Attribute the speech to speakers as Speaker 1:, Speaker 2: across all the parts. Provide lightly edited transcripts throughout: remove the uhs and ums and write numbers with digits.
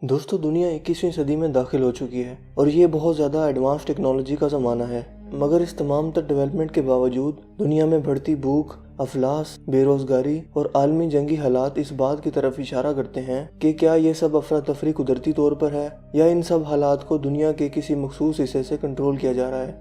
Speaker 1: दोस्तों दुनिया 21वीं सदी में दाखिल हो चुकी है और ये बहुत ज़्यादा एडवांस टेक्नोलॉजी का ज़माना है। मगर इस तमाम तर डेवलपमेंट के बावजूद दुनिया में बढ़ती भूख, अफलास, बेरोज़गारी और आलमी जंगी हालात इस बात की तरफ इशारा करते हैं कि क्या ये सब अफरा तफरी कुदरती तौर पर है या इन सब हालात को दुनिया के किसी मखसूस हिस्से से कंट्रोल किया जा रहा है।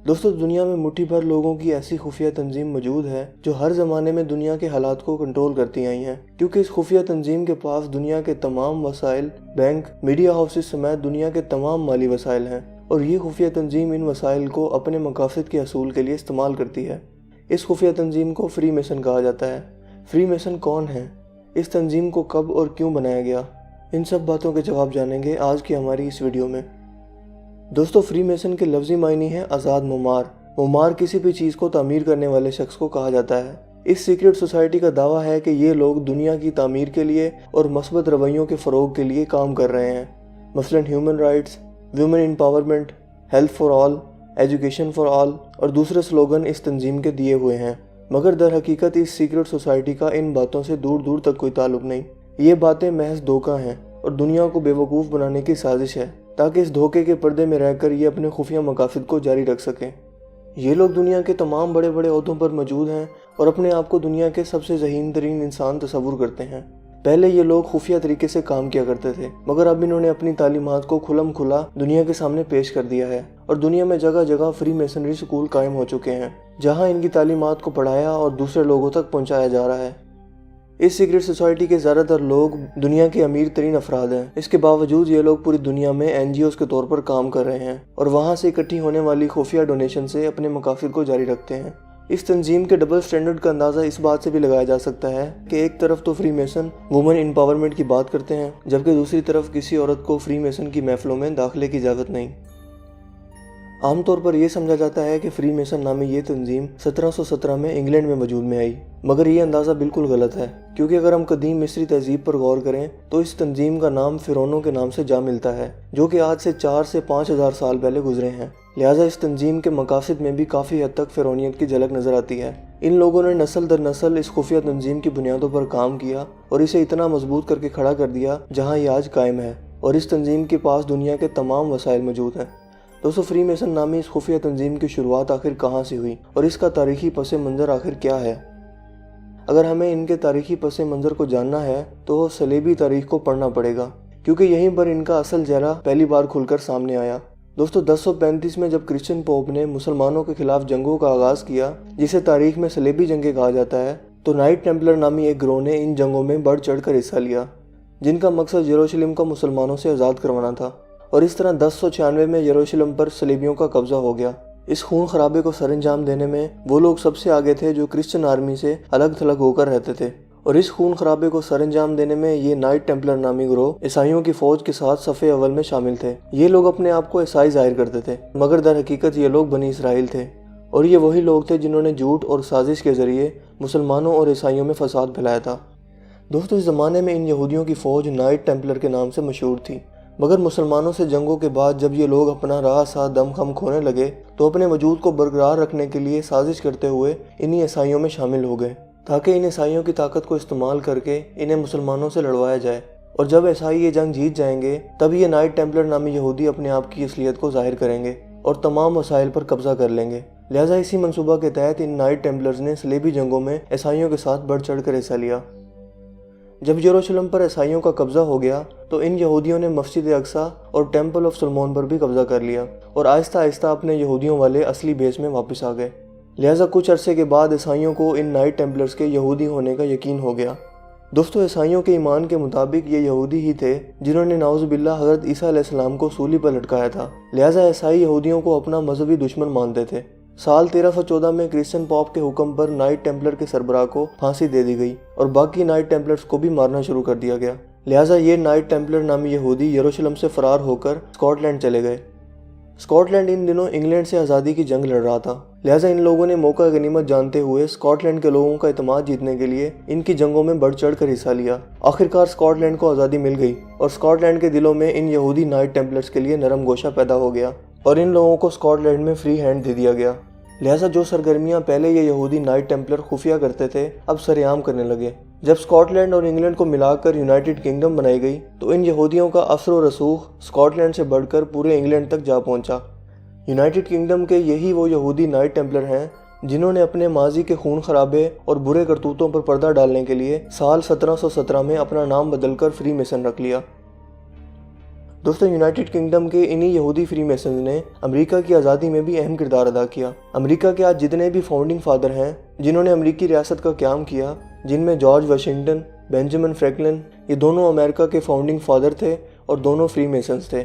Speaker 1: दोस्तों दुनिया में मुट्ठी भर लोगों की ऐसी खुफिया तंजीम मौजूद है जो हर ज़माने में दुनिया के हालात को कंट्रोल करती आई हैं, क्योंकि इस खुफिया तंजीम के पास दुनिया के तमाम वसाइल, बैंक, मीडिया हाउसेस समेत दुनिया के तमाम माली वसाइल हैं और ये खुफिया तंजीम इन वसाइल को अपने मकासद के असूल के लिए इस्तेमाल करती है। इस खुफिया तंजीम को फ्री मेसन कहा जाता है। फ्री मेसन कौन है, इस तंजीम को कब और क्यों बनाया गया, इन सब बातों के जवाब जानेंगे आज की हमारी इस वीडियो में। दोस्तों फ्री मेसन के लफ्ज़ी मायने हैं आज़ाद मुमार। मुमार किसी भी चीज़ को तामीर करने वाले शख्स को कहा जाता है। इस सीक्रेट सोसाइटी का दावा है कि ये लोग दुनिया की तामीर के लिए और मस्बत रवैयों के फ़रोग के लिए काम कर रहे हैं। मसलन human rights, women empowerment, health for all, education for all और दूसरे स्लोगन इस तंजीम के दिए हुए हैं। मगर दर हकीकत इस सीक्रेट सोसाइटी का इन बातों से दूर दूर तक कोई ताल्लुक नहीं। ये बातें महज धोखा हैं और दुनिया को बेवकूफ़ बनाने की साजिश है ताकि इस धोखे के पर्दे में रहकर ये अपने खुफिया मकासद को जारी रख सकें। ये लोग दुनिया के तमाम बड़े बड़े ओहदों पर मौजूद हैं और अपने आप को दुनिया के सबसे ज़हीन तरीन इंसान तस्वुर करते हैं। पहले ये लोग खुफिया तरीके से काम किया करते थे, मगर अब इन्होंने अपनी तालीमात को खुलम खुला दुनिया के सामने पेश कर दिया है और दुनिया में जगह जगह फ्री मेसनरी स्कूल कायम हो चुके हैं जहाँ इनकी तालीमात को पढ़ाया और दूसरे लोगों तक पहुँचाया जा रहा है। इस सीक्रेट सोसाइटी के ज़्यादातर लोग दुनिया के अमीर तरीन अफराद हैं। इसके बावजूद ये लोग पूरी दुनिया में NGOs के तौर पर काम कर रहे हैं और वहाँ से इकट्ठी होने वाली खुफिया डोनेशन से अपने मकासद को जारी रखते हैं। इस तंजीम के डबल स्टैंडर्ड का अंदाज़ा इस बात से भी लगाया जा सकता है कि एक तरफ तो फ्री मेसन वुमेन एम्पावरमेंट की बात करते हैं, जबकि दूसरी तरफ किसी औरत को फ्री मेसन की महफिलों में दाखिले की इजाज़त नहीं। आमतौर पर यह समझा जाता है कि फ्री मेसन नामी ये तंजीम 1717 में इंग्लैंड में वजूद में आई, मगर ये अंदाज़ा बिल्कुल गलत है, क्योंकि अगर हम कदीम मिस्री तहजीब पर गौर करें तो इस तंजीम का नाम फ़िरौनों के नाम से जा मिलता है, जो कि आज से 4 से 5 हज़ार साल पहले गुजरे हैं। लिहाजा इस तंजीम के मकासद में भी काफ़ी हद तक फ़िरौनियत की झलक नज़र आती है। इन लोगों ने नस्ल दर नस्ल इस खुफिया तंजीम की बुनियादों पर काम किया और इसे इतना मजबूत करके खड़ा कर दिया जहाँ ये आज कायम है, और इस तंजीम के पास दुनिया के तमाम वसाइल मौजूद हैं। दोस्तों फ्री मेसन नामी इस खुफिया तंजीम की शुरुआत आखिर कहाँ से हुई और इसका तारीखी पस मंज़र आखिर क्या है। अगर हमें इनके तारीखी पस मंज़र को जानना है तो सलेबी तारीख को पढ़ना पड़ेगा, क्योंकि यहीं पर इनका असल चेहरा पहली बार खुलकर सामने आया। दोस्तों 1035 में जब क्रिश्चियन पोप ने मुसलमानों के खिलाफ जंगों का आगाज़ किया, जिसे तारीख में सलेबी जंगें कहा जाता है, तो नाइट टेम्पलर नामी एक गिरोह ने इन जंगों में बढ़ चढ़ कर हिस्सा लिया, जिनका मकसद यरूशलेम को मुसलमानों से आज़ाद करवाना था। और इस तरह 1096 में यरूशलेम पर सलेबियों का कब्जा हो गया। इस खून खराबे को सरंजाम देने में वो लोग सबसे आगे थे जो क्रिश्चियन आर्मी से अलग थलग होकर रहते थे, और इस खून खराबे को सरंजाम देने में ये नाइट टेम्पलर नामी गिरोह ईसाइयों की फौज के साथ सफ़े अव्वल में शामिल थे। ये लोग अपने आप को ईसाई जाहिर करते थे, मगर दर हकीकत ये लोग बनी इसराइल थे, और ये वही लोग थे जिन्होंने झूठ और साजिश के ज़रिए मुसलमानों और ईसाइयों में फसाद फैलाया था। दोस्तों इस ज़माने में इन यहूदियों की फ़ौज नाइट टेम्पलर के नाम से मशहूर थी, मगर मुसलमानों से जंगों के बाद जब ये लोग अपना राह सा दम खम खोने लगे तो अपने वजूद को बरकरार रखने के लिए साजिश करते हुए इन्हीं ईसाइयों में शामिल हो गए, ताकि इन ईसाइयों की ताकत को इस्तेमाल करके इन्हें मुसलमानों से लड़वाया जाए, और जब ईसाई ये जंग जीत जाएंगे तब ये नाइट टेम्पलर नामी यहूदी अपने आप की असलियत को जाहिर करेंगे और तमाम वसाइल पर कब्जा कर लेंगे। लिहाजा इसी मनसूबा के तहत इन नाइट टेम्पलर्स ने सलेबी जंगों में ईसाइयों के साथ बढ़ चढ़ कर हिस्सा लिया। जब यरूशलेम पर ईसाइयों का कब्जा हो गया तो इन यहूदियों ने मस्जिद अक्सा और टेम्पल ऑफ सलमोन पर भी कब्जा कर लिया और आहिस्ता आहिस्ता अपने यहूदियों वाले असली बेस में वापस आ गए। लिहाजा कुछ अरसे के बाद ईसाइयों को इन नाइट टेम्पलर्स के यहूदी होने का यकीन हो गया। दोस्तों ईसाइयों के ईमान के मुताबिक ये यहूदी ही थे जिन्होंने नाउज़ुबिल्लाह हज़रत ईसा अलैहिस्सलाम को सूली पर लटकाया था। लिहाजा ईसाई यहूदियों को अपना मजहबी दुश्मन मानते थे। साल 1314 में क्रिश्चियन पॉप के हुक्म पर नाइट टेम्पलर के सरबराह को फांसी दे दी गई और बाकी नाइट टेम्पलर्स को भी मारना शुरू कर दिया गया। लिहाजा ये नाइट टेम्पलर नामी यहूदी यरूशलेम से फरार होकर स्कॉटलैंड चले गए। स्कॉटलैंड इन दिनों इंग्लैंड से आज़ादी की जंग लड़ रहा था। लिहाजा इन लोगों ने मौका गनीमत जानते हुए स्कॉटलैंड के लोगों का इत्मीनान जीतने के लिए इनकी जंगों में बढ़ चढ़ कर हिस्सा लिया। आखिरकार स्कॉटलैंड को आज़ादी मिल गई और स्कॉटलैंड के दिलों में इन यहूदी नाइट टेम्पलर्स के लिए नरम गोशा पैदा हो गया और इन लोगों को स्कॉटलैंड में फ्री हैंड दे दिया गया। लिहाजा जो सरगर्मियां पहले ये यहूदी नाइट टेम्पलर खुफिया करते थे अब सरेआम करने लगे। जब स्कॉटलैंड और इंग्लैंड को मिलाकर यूनाइटेड किंगडम बनाई गई तो इन यहूदियों का असर व रसूख स्कॉटलैंड से बढ़कर पूरे इंग्लैंड तक जा पहुंचा। यूनाइटेड किंगडम के यही वो यहूदी नाइट टेम्पलर हैं जिन्होंने अपने माजी के खून खराबे और बुरे करतूतों पर पर्दा डालने के लिए साल 1717 में अपना नाम बदलकर फ्री मेसन रख लिया। दोस्तों, यूनाइटेड किंगडम के इन्हीं यहूदी फ्री मेसन ने अमेरिका की आज़ादी में भी अहम किरदार अदा किया। अमेरिका के आज जितने भी फाउंडिंग फादर हैं जिन्होंने अमेरिकी रियासत का क़याम किया, जिनमें जॉर्ज वाशिंगटन, बेंजामिन फ्रैंकलिन, ये दोनों अमेरिका के फाउंडिंग फादर थे और दोनों फ्री मेसन्स थे।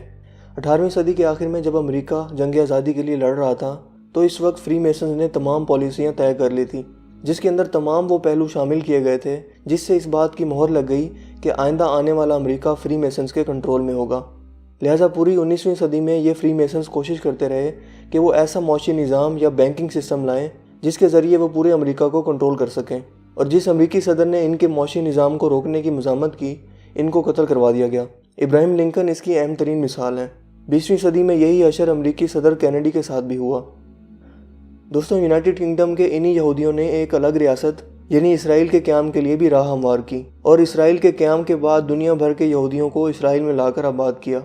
Speaker 1: 18वीं सदी के आखिर में जब अमेरिका जंग आज़ादी के लिए लड़ रहा था तो इस वक्त फ्री मेसन्स ने तमाम पॉलिसियाँ तय कर ली थी, जिसके अंदर तमाम वो पहलू शामिल किए गए थे जिससे इस बात की मोहर लग गई कि आइंदा आने वाला अमेरिका फ्री मेसन्स के कंट्रोल में होगा। लिहाजा पूरी 19वीं सदी में ये फ्री मेसन्स कोशिश करते रहे कि वो ऐसा मौशी निज़ाम या बैंकिंग सिस्टम लाएं जिसके ज़रिए वो पूरे अमेरिका को कंट्रोल कर सकें, और जिस अमेरिकी सदर ने इनके मौशी निज़ाम को रोकने की मज़ामत की, इनको कत्ल करवा दिया गया। इब्राहिम लिंकन इसकी अहम तरीन मिसाल है। 20वीं सदी में यही अशर अमेरिकी सदर कैनेडी के साथ भी हुआ। दोस्तों, यूनाइटेड किंगडम के इन्हीं यहूदियों ने एक अलग रियासत यानी इसराइल के क़याम के लिए भी राह हमवार की और इसराइल के क़याम के बाद दुनिया भर के यहूदियों को इसराइल में लाकर आबाद किया।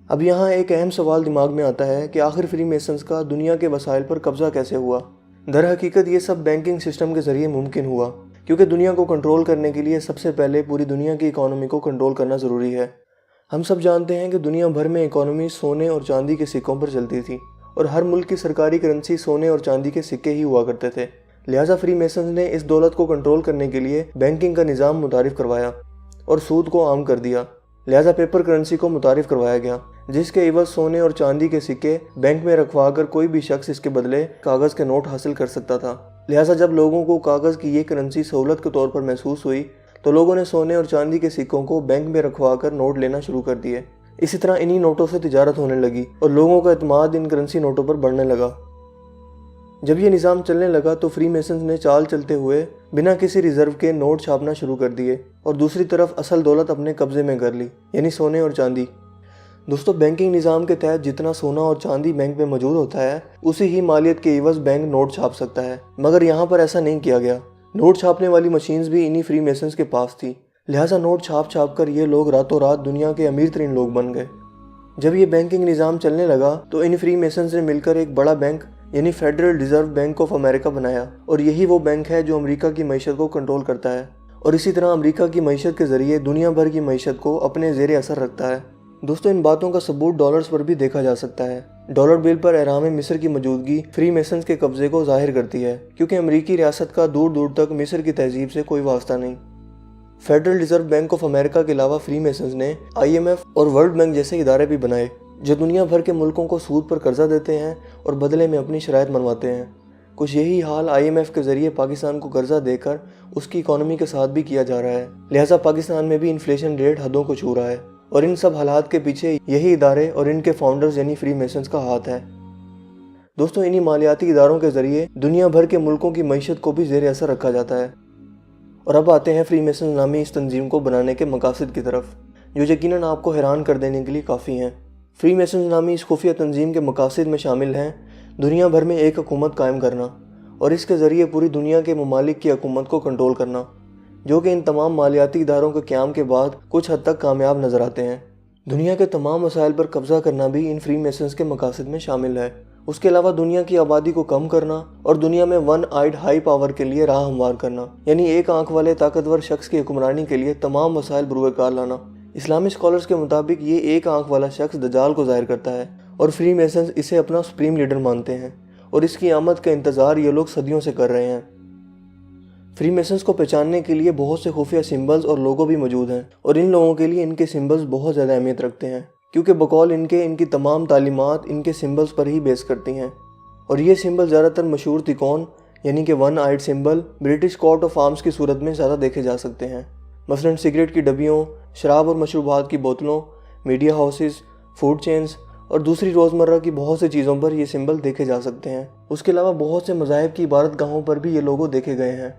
Speaker 1: अब यहाँ एक अहम सवाल दिमाग में आता है कि आखिर फ्री मेसन्स का दुनिया के वसाइल पर कब्जा कैसे हुआ। दर हकीकत ये सब बैंकिंग सिस्टम के ज़रिए मुमकिन हुआ, क्योंकि दुनिया को कंट्रोल करने के लिए सबसे पहले पूरी दुनिया की इकोनॉमी को कंट्रोल करना ज़रूरी है। हम सब जानते हैं कि दुनिया भर में इकोनॉमी सोने और चांदी के सिक्कों पर चलती थी और हर मुल्क की सरकारी करेंसी सोने और चांदी के सिक्के ही हुआ करते थे। लिहाजा फ्री मेसन्स ने इस दौलत को कंट्रोल करने के लिए बैंकिंग का निज़ाम मुतारिफ करवाया और सूद को आम कर दिया। लिहाजा पेपर करेंसी को मुतारिफ करवाया गया, जिसके इवज़ सोने और चांदी के सिक्के बैंक में रखवा कर कोई भी शख्स इसके बदले कागज़ के नोट हासिल कर सकता था। लिहाजा जब लोगों को कागज़ की ये करेंसी सहूलत के तौर पर महसूस हुई तो लोगों ने सोने और चांदी के सिक्कों को बैंक में रखवा कर नोट लेना शुरू कर दिए। इसी तरह इन्हीं नोटों से तिजारत होने लगी और लोगों का एतमाद इन करेंसी नोटों पर बढ़ने लगा। जब ये निज़ाम चलने लगा तो फ्री मेसन्स ने चाल चलते हुए बिना किसी रिजर्व के नोट छापना शुरू कर दिए और दूसरी तरफ असल दौलत अपने कब्जे में कर ली, यानी सोने और चांदी। दोस्तों, बैंकिंग निज़ाम के तहत जितना सोना और चांदी बैंक में मौजूद होता है उसी ही मालियत के एवज़ बैंक नोट छाप सकता है, मगर यहाँ पर ऐसा नहीं किया गया। नोट छापने वाली मशीन्स भी इन्हीं फ्री मेसन्स के पास थी। लिहाजा नोट छाप कर ये लोग रातों रात दुनिया के अमीर तरीन लोग बन गए। जब ये बैंकिंग निज़ाम चलने लगा तो इन फ्री मेसन्स ने मिलकर एक बड़ा बैंक यानी federal reserve bank of America बनाया, और यही वो बैंक है जो अमेरिका की मईशत को कंट्रोल करता है और इसी तरह अमेरिका की मईशत के ज़रिए दुनिया भर की मईशत को अपने ज़ेरे असर रखता है। दोस्तों, इन बातों का सबूत डॉलर्स पर भी देखा जा सकता है। डॉलर बिल पर एहराम मिस्र की मौजूदगी फ्री मेसन्स के कब्जे को जाहिर करती है, क्योंकि अमेरिकी रियासत का दूर दूर तक मिस्र की तहजीब से कोई वास्ता नहीं। Federal reserve bank of America के अलावा फ्री मेसन्स ने IMF और वर्ल्ड बैंक जैसे इदारे भी बनाए जो दुनिया भर के मुल्कों को सूद पर कर्जा देते हैं और बदले में अपनी शराइत मनवाते हैं। कुछ यही हाल IMF के ज़रिए पाकिस्तान को कर्जा देकर उसकी इकोनॉमी के साथ भी किया जा रहा है। लिहाजा पाकिस्तान में भी इन्फ्लेशन रेट हदों को छू रहा है और इन सब हालात के पीछे यही इदारे और इनके फाउंडर्स यानी फ्री मेसन्स का हाथ है। दोस्तों, इन्हीं मालियाती इदारों के ज़रिए दुनिया भर के मुल्कों की मईशत को भी ज़ेर असर रखा जाता है। और अब आते हैं फ्री मेसन्स नामी इस तंजीम को बनाने के मकासद की तरफ, जो यकीनन आपको हैरान कर देने के लिए काफ़ी हैं। फ्री मेसन्स नामी इस खुफिया तंजीम के मकासद में शामिल हैं दुनिया भर में एक हुकूमत कायम करना और इसके ज़रिए पूरी दुनिया के ममालिक की हुकूमत को कंट्रोल करना, जो कि इन तमाम मालियाती इदारों के क़याम के बाद कुछ हद तक कामयाब नज़र आते हैं। दुनिया के तमाम वसाइल पर कब्ज़ा करना भी इन फ्री मेसन्स के मकासद में शामिल है। उसके अलावा दुनिया की आबादी को कम करना और दुनिया में वन आइड हाई पावर के लिए राह हमवार करना, यानी एक आंख वाले ताकतवर शख्स की हुक्मरानी के लिए तमाम वसाइल बुरुकार लाना। इस्लामी स्कॉलर्स के मुताबिक ये एक आंख वाला शख्स दज्जाल को ज़ाहिर करता है और फ्री मेसन्स इसे अपना सुप्रीम लीडर मानते हैं और इसकी आमद का इंतज़ार ये लोग सदियों से कर रहे हैं। फ्री मेसन्स को पहचानने के लिए बहुत से खुफिया सिंबल्स और लोगो भी मौजूद हैं और इन लोगों के लिए इनके सिंबल्स बहुत ज़्यादा अहमियत रखते हैं, क्योंकि बकौल इनकी तमाम तालीमात इनके सिंबल्स पर ही बेस करती हैं। और ये सिंबल ज़्यादातर मशहूर तिकोन यानी कि one eyed symbol British coat of arms की सूरत में ज़्यादा देखे जा सकते हैं। मसलन सिगरेट की डब्बियों, शराब और मशरूबात की बोतलों, मीडिया हाउसेस, फूड चेन्स और दूसरी रोज़मर्रा की बहुत सी चीज़ों पर ये सिंबल देखे जा सकते हैं। उसके अलावा बहुत से मज़ाहिब की इबादतगाहों पर भी ये लोगो देखे गए हैं।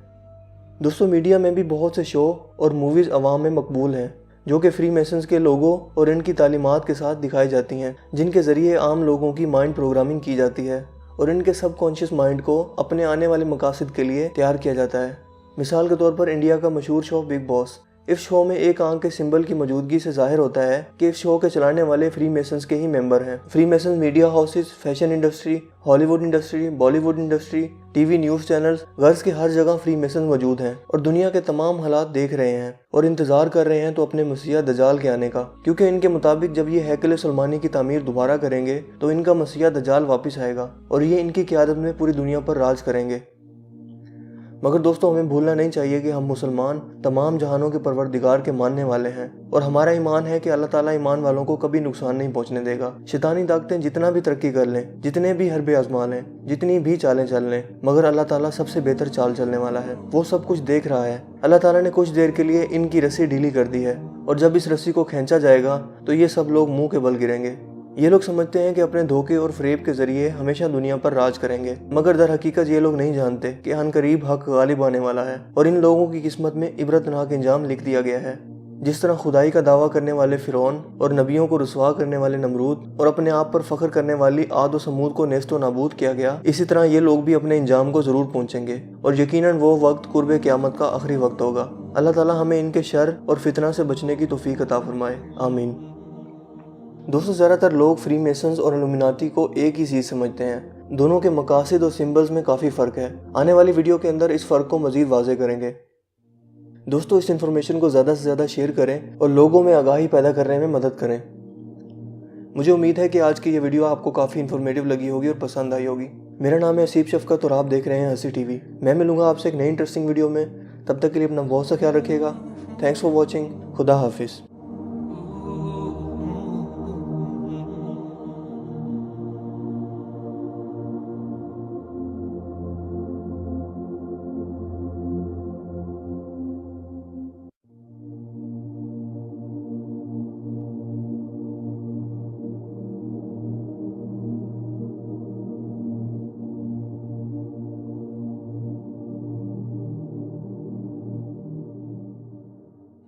Speaker 1: दोस्तों, मीडिया में भी बहुत से शो और मूवीज़ अवाम में मकबूल हैं जो कि फ्री मेसन्स के लोगों और इनकी तालीमात के साथ दिखाई जाती हैं, जिनके ज़रिए आम लोगों की माइंड प्रोग्रामिंग की जाती है और इनके सबकॉन्शियस माइंड को अपने आने वाले मकासद के लिए तैयार किया जाता है। مثال کے طور پر انڈیا کا مشہور شو بگ باس، اس شو میں ایک آنکھ کے سمبل کی موجودگی سے ظاہر ہوتا ہے کہ اس شو کے چلانے والے فری میسنز کے ہی ممبر ہیں۔ Free masons media houses, fashion industry, Hollywood industry, Bollywood industry, T V news channels, غرض کی ہر جگہ فری میسنز موجود ہیں اور دنیا کے تمام حالات دیکھ رہے ہیں اور انتظار کر رہے ہیں تو اپنے مسیح دجال کے آنے کا، کیونکہ ان کے مطابق جب یہ ہیکل سلیمانی کی تعمیر دوبارہ کریں گے تو ان کا مسیح دجال واپس آئے گا اور یہ ان کی قیادت میں پوری دنیا پر راج کریں گے۔ مگر دوستو، ہمیں بھولنا نہیں چاہیے کہ ہم مسلمان تمام جہانوں کے پروردگار کے ماننے والے ہیں اور ہمارا ایمان ہے کہ اللہ تعالیٰ ایمان والوں کو کبھی نقصان نہیں پہنچنے دے گا۔ شیطانی طاقتیں جتنا بھی ترقی کر لیں، جتنے بھی حربے آزما لیں، جتنی بھی چالیں چل لیں، مگر اللہ تعالیٰ سب سے بہتر چال چلنے والا ہے۔ وہ سب کچھ دیکھ رہا ہے۔ اللہ تعالیٰ نے کچھ دیر کے لیے ان کی رسی ڈھیلی کر دی ہے اور جب اس رسی کو کھینچا جائے گا تو یہ سب لوگ منہ کے بل گریں گے۔ یہ لوگ سمجھتے ہیں کہ اپنے دھوکے اور فریب کے ذریعے ہمیشہ دنیا پر راج کریں گے، مگر در حقیقت یہ لوگ نہیں جانتے کہ عنقریب حق غالب آنے والا ہے اور ان لوگوں کی قسمت میں عبرتناک انجام لکھ دیا گیا ہے۔ جس طرح خدائی کا دعویٰ کرنے والے فرعون اور نبیوں کو رسوا کرنے والے نمرود اور اپنے آپ پر فخر کرنے والی عاد و سمود کو نیست و نابود کیا گیا، اسی طرح یہ لوگ بھی اپنے انجام کو ضرور پہنچیں گے اور یقیناً وہ وقت قرب قیامت کا آخری وقت ہوگا۔ اللہ تعالیٰ ہمیں ان کے شر اور فتنہ سے بچنے کی توفیق عطا فرمائے، آمین۔ دوستو، زیادہ تر لوگ فری میسنز اور الومناتی کو ایک ہی چیز سمجھتے ہیں۔ دونوں کے مقاصد اور سمبلز میں کافی فرق ہے۔ آنے والی ویڈیو کے اندر اس فرق کو مزید واضح کریں گے۔ دوستو، اس انفارمیشن کو زیادہ سے زیادہ شیئر کریں اور لوگوں میں آگاہی پیدا کرنے میں مدد کریں۔ مجھے امید ہے کہ آج کی یہ ویڈیو آپ کو کافی انفارمیٹیو لگی ہوگی اور پسند آئی ہوگی۔ میرا نام ہے اسیب شفقت اور آپ دیکھ رہے ہیں ہنسی ٹی وی۔ میں ملوں گا آپ سے ایک نئی انٹرسٹنگ ویڈیو میں۔ تب تک کے لیے اپنا بہت سا خیال رکھیے گا۔ Thanks for watching. خدا حافظ۔